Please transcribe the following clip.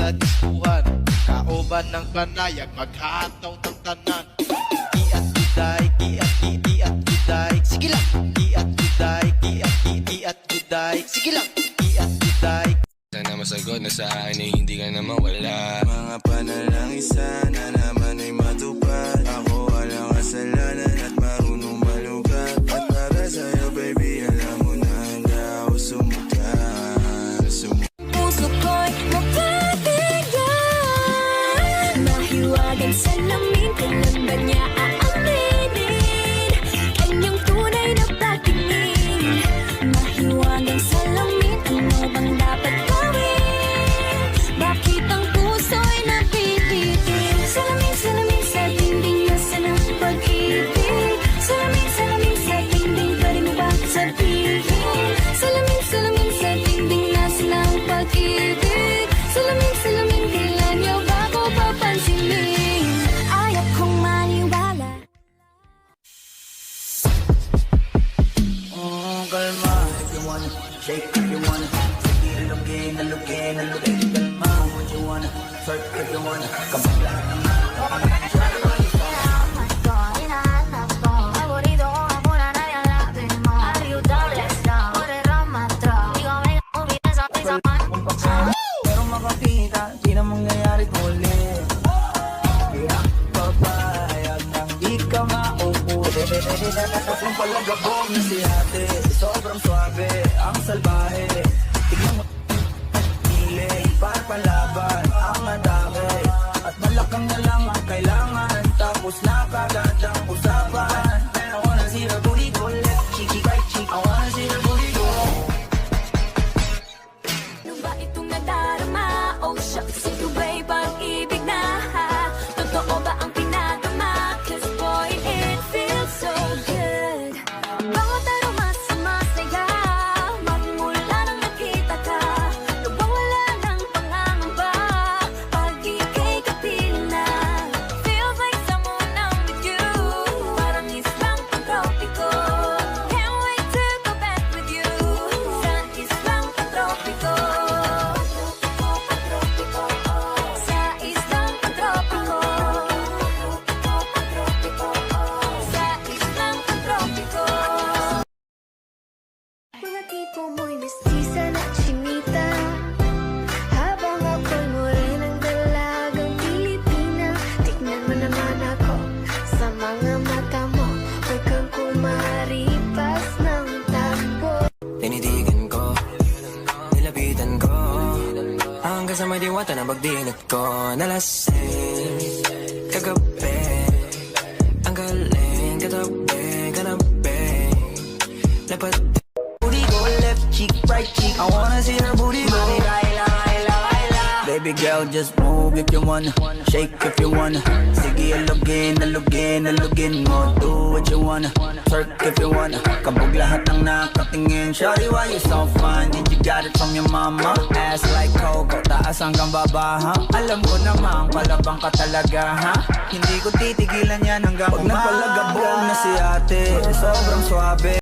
sa diskuhan, kauban ng panayag, maghataw ng tanan. Kiat guday, kiat guday, sige lang. Kiat guday, kiat guday, sige lang. Kiat guday. Sana masagot na sa akin ay hindi ka na mawala. Mga panalangin sana naman ay matupad. Ako walang kasalanan at marunong malugat. At para sa'yo baby, alam mo na handa ako sumukat. Puso ko'y mapapigyan. Mahiwagang salamin, kailan ba niya aaminin? Kanyang tunay na patingin. Mahiwagang salamin, ano bang dapat gawin? Bakit ang puso'y napipitin? Salamin, salamin sa dingding, nasa ng pag-ibig. Salamin, salamin sa dingding, pwede mo ba sabihin? Salamin, salamin sa dingding, nasa ng pag-ibig. Salamin, salamin, kailan niyo ba ko papansinin? Ayaw kong maniwala. Kalma, if you wanna shake, if you wanna sige, alugin, kalma, what you wanna twerk, if you wanna come on. Pero makakita, di na mangyayari ulit. Kaya papayag nang di ka mauuli. Kung palagabog na si ate, sobrang swabe, ang salbahe. Tignan mo, hilig, para palaban, ang madami. At malakang na lang ang kailangan, tapos na kagad ang usapan. I wanna see the booty go left, cheeky right cheek. I wanna see the booty go. Ano ba itong nadarama? Oh shucks, ito ba'y pag-ibig na? Totoo ba ang pinagama? Cause boy, it feels so good. Bawat aroma sumasaya, magmula nang nakita ka. Nawawala ng pangangamba, pag ika'y kapiling na. Feels like someone I'm with you, parang islang pantropiko. Can't wait to go back with you, sa islang pantropiko. Sa islang pantropiko. Sa islang pantropiko. Mga tipo mo'y mestiza na chinita, habang ako'y morenang dalagang Pilipina. Tignan mo naman ako sa mga mata mo, huwag kang kumaripas ng takbo. Tinitigan ko, nilapitan ko, hanggang sa may diwata na pagdilat ko. Nalasing kagabi, ang galing katabi, kanabi. Lapat booty go left cheek, right cheek. I wanna see her booty go. Baby girl, just move if you wanna, shake if you wanna. Sige, alugin mo. Do what you wanna, twerk if you wanna. Kabog lahat ng nakatingin. Shawty, why you so fine? Did you got it from your mama? Ass like Coco, taas hanggang baba, ha? Alam ko namang palabang ka talaga, ha? Hindi ko titigilan yan hanggang pag napalagabog na si ate, sobrang swabe.